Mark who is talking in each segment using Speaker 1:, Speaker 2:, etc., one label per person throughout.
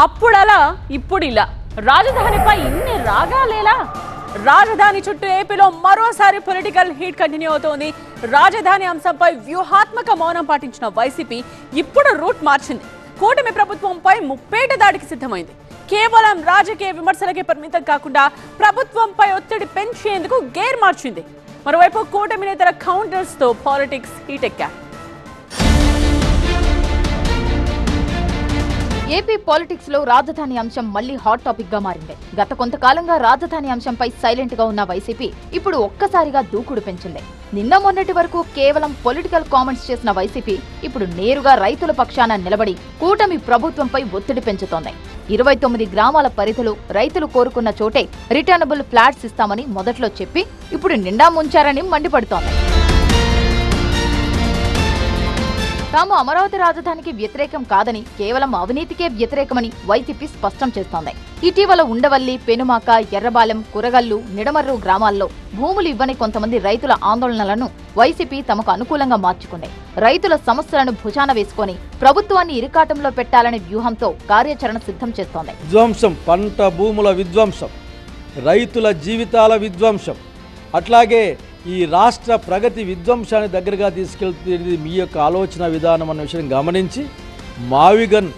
Speaker 1: అప్పుడలా ఇప్పుడిలా రాజధానిపై ఇన్ని రాగాలేలా? రాజధాని చుట్టూ ఏపీలో మరోసారి పొలిటికల్ హీట్ కంటిన్యూ అవుతోంది. రాజధాని అంశంపై వ్యూహాత్మక మౌనం పాటించిన వైసీపీ ఇప్పుడు రూట్ మార్చింది. కూటమి ప్రభుత్వంపై ముప్పేట దాడికి సిద్ధమైంది. కేవలం రాజకీయ విమర్శలకే పరిమితం కాకుండా ప్రభుత్వంపై ఒత్తిడి పెంచేందుకు గేర్ మార్చింది. మరోవైపు కూటమి నేతల కౌంటర్స్ తో పాలిటిక్స్ హీట్ ఎక్కారు.
Speaker 2: ఏపీ పాలిటిక్స్ లో రాజధాని అంశం మళ్లీ హాట్ టాపిక్ గా మారింది. గత కొంతకాలంగా రాజధాని అంశంపై సైలెంట్ గా ఉన్న వైసీపీ ఇప్పుడు ఒక్కసారిగా దూకుడు పెంచింది. నిన్న మొన్నటి వరకు కేవలం పొలిటికల్ కామెంట్స్ చేసిన వైసీపీ ఇప్పుడు నేరుగా రైతుల పక్షాన నిలబడి కూటమి ప్రభుత్వంపై ఒత్తిడి పెంచుతోంది. 29 గ్రామాల పరిధిలో రైతులు కోరుకున్న చోటే రిటర్నబుల్ ఫ్లాట్స్ ఇస్తామని మొదట్లో చెప్పి ఇప్పుడు నిండా ముంచారని మండిపడుతోంది. తాము అమరావతి రాజధానికి వ్యతిరేకం కాదని, కేవలం అవినీతికే వ్యతిరేకమని వైసీపీ స్పష్టం చేస్తోంది. ఇటీవల ఉండవల్లి, పెనుమాక, ఎర్రబాలెం, కురగల్లు, నిడమర్రు గ్రామాల్లో భూములు ఇవ్వని కొంతమంది రైతుల ఆందోళనలను వైసీపీ తమకు అనుకూలంగా మార్చుకుంది. రైతుల సమస్యలను భుజాన వేసుకొని ప్రభుత్వాన్ని ఇరుకాటంలో పెట్టాలనే వ్యూహంతో కార్యాచరణ సిద్ధం చేస్తోంది.
Speaker 3: విధ్వంసం, పంట భూముల విధ్వంసం, రైతుల జీవితాల విధ్వంసం, అట్లాగే ఈ రాష్ట్ర ప్రగతి విధ్వంసాన్ని దగ్గరగా తీసుకెళ్తుంది మీ యొక్క ఆలోచన విధానం అన్న విషయం గమనించి మావిగన్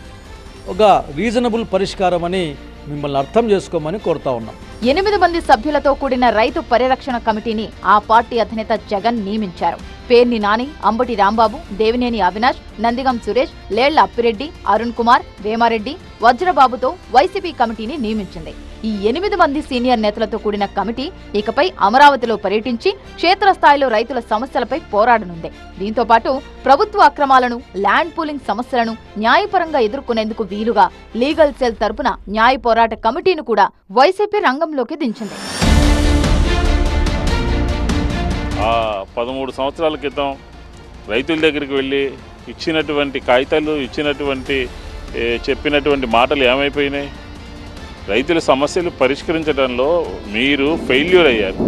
Speaker 3: ఒక రీజనబుల్ పరిష్కారం అని మిమ్మల్ని అర్థం చేసుకోమని కోరుతా ఉన్నాం.
Speaker 2: 8 మంది సభ్యులతో కూడిన రైతు పరిరక్షణ కమిటీని ఆ పార్టీ అధినేత జగన్ నియమించారు. పేర్ని నాని, అంబటి రాంబాబు, దేవినేని అవినాష్, నందిగం సురేష్, లేళ్ల అప్పిరెడ్డి, అరుణ్ కుమార్, వేమారెడ్డి, వజ్రబాబుతో వైసీపీ కమిటీని నియమించింది. ఈ 8 మంది సీనియర్ నేతలతో కూడిన కమిటీ ఇకపై అమరావతిలో పర్యటించి క్షేత్రస్థాయిలో రైతుల సమస్యలపై పోరాడనుంది. దీంతో పాటు ప్రభుత్వ అక్రమాలను, ల్యాండ్ పూలింగ్ సమస్యలను న్యాయపరంగా ఎదుర్కొనేందుకు వీలుగా లీగల్ సెల్ తరపున న్యాయ పోరాట కమిటీని కూడా వైసీపీ రంగంలోకి దించింది.
Speaker 4: 13 సంవత్సరాల క్రితం రైతుల దగ్గరికి వెళ్ళి ఇచ్చినటువంటి కాగితాలు, ఇచ్చినటువంటి చెప్పినటువంటి మాటలు ఏమైపోయినాయి? రైతుల సమస్యలు పరిష్కరించడంలో మీరు ఫెయిల్యూర్ అయ్యారు,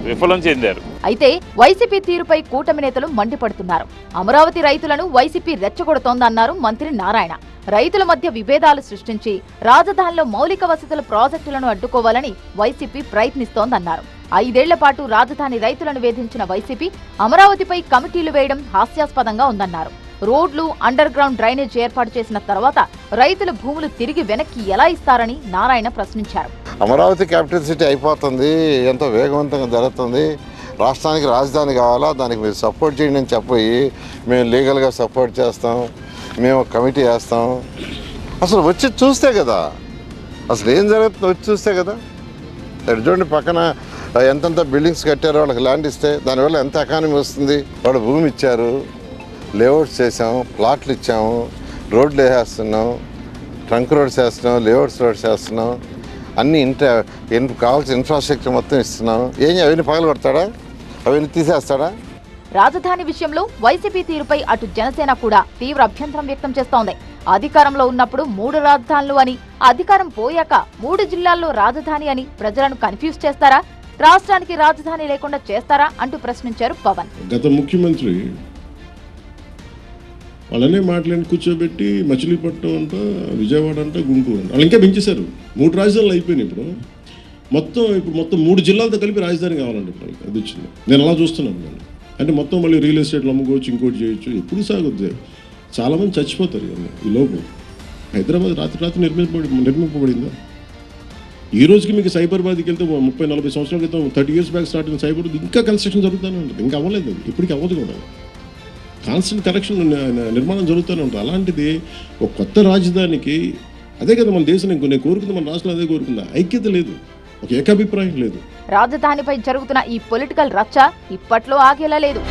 Speaker 4: విఫలం చెందారు.
Speaker 2: అయితే వైసీపీ తీరుపై కూటమి నేతలు మండిపడుతున్నారు. అమరావతి రైతులను వైసీపీ రెచ్చగొడుతోందన్నారు మంత్రి నారాయణ. రైతుల మధ్య విభేదాలు సృష్టించి రాజధానిలో మౌలిక వసతుల ప్రాజెక్టులను అడ్డుకోవాలని వైసీపీ ప్రయత్నిస్తోందన్నారు. 5 ఏళ్ల పాటు రాజధాని రైతులను వేధించిన వైసీపీ అమరావతిపై కమిటీలు వేయడం హాస్యాస్పదంగా ఉందన్నారు. రోడ్లు, అండర్ గ్రౌండ్ డ్రైనేజ్ ఏర్పాటు చేసిన తర్వాత రైతుల భూములు తిరిగి వెనక్కి ఎలా ఇస్తారని నారాయణ ప్రశ్నించారు.
Speaker 5: అమరావతి క్యాపిటల్ సిటీ అయిపోతుంది, ఎంతో వేగవంతంగా జరుగుతుంది, రాష్ట్రానికి రాజధాని కావాలా, దానికి మీరు సపోర్ట్ చేయండి అని చెప్పి మేము లీగల్గా సపోర్ట్ చేస్తాం, మేము కమిటీ వేస్తాం. అసలు వచ్చి చూస్తే కదా అసలు ఏం జరుగుతుందో వచ్చి చూస్తే కదా. చూడండి, పక్కన ఎంతెంత బిల్డింగ్స్ కట్టారో వాళ్ళకి ల్యాండ్ ఇస్తే దానివల్ల ఎంత ఎకానమీ వస్తుంది. వాళ్ళు భూమి ఇచ్చారు, లేఅవుట్స్ చేసాము, ప్లాట్లు ఇచ్చాము, రోడ్లు వేసేస్తున్నాం, ట్రంక్ రోడ్స్ వేస్తున్నాం, లేఅవుట్స్ రోడ్స్ వేస్తున్నాం, అన్ని కావాల్సిన ఇన్ఫ్రాస్ట్రక్చర్ మొత్తం ఇస్తున్నాం. అవన్నీ పగలు కొడతాడా? అవన్నీ తీసేస్తాడా?
Speaker 2: రాజధాని విషయంలో వైసీపీ తీరుపై అటు జనసేన కూడా తీవ్ర అభ్యంతరం వ్యక్తం చేస్తోంది. అధికారంలో ఉన్నప్పుడు 3 రాజధానులు అని, అధికారం పోయాక 3 జిల్లాల్లో రాజధాని అని ప్రజలను కన్ఫ్యూజ్ చేస్తారా? రాష్ట్రానికి రాజధాని లేకుండా చేస్తారా అంటూ ప్రశ్నించారు పవన్.
Speaker 6: గత ముఖ్యమంత్రి వాళ్ళనే మాట్లాడి కూర్చోబెట్టి మచిలీపట్నం అంట, విజయవాడ అంట, గుంటూరు అంట, వాళ్ళు ఇంకా పెంచేశారు. 3 రాజధానులు అయిపోయినాయి. ఇప్పుడు మొత్తం 3 జిల్లాలతో కలిపి రాజధాని కావాలండి. ఇప్పుడు అది వచ్చింది. నేను అలా చూస్తున్నాను. అంటే మొత్తం మళ్ళీ రియల్ ఎస్టేట్లు అమ్ముకోవచ్చు, ఇంకోటి చేయొచ్చు. ఎప్పుడు సాగుద్ది? చాలామంది చచ్చిపోతారు ఈ లోపు. హైదరాబాద్ రాత్రి నిర్మింపబడిందా? ఈ రోజుకి మీకు సైబరాబాద్కి వెళ్తే 30-40 సంవత్సరాల క్రితం 30 years బ్యాక్ స్టార్ట్ అయిన సైబర్ ఇంకా కన్స్ట్రక్షన్ జరుగుతూనే ఉంటుంది. ఇంకా అవ్వలేదు, అది ఇప్పటికి అవ్వదు కూడా. కాన్స్టెంట్ కరెక్షన్ నిర్మాణం జరుగుతూనే ఉంటుంది. అలాంటిది ఒక కొత్త రాజధానికి అదే కదా మన దేశం. నేను కోరుకుంది, మన రాష్ట్రంలో అదే కోరుకుందా. ఐక్యత లేదు, ఒక ఏకాభిప్రాయం లేదు.
Speaker 2: రాజధానిపై జరుగుతున్న ఈ పొలిటికల్ రచ్చ ఇప్పట్లో ఆగేలా లేదు.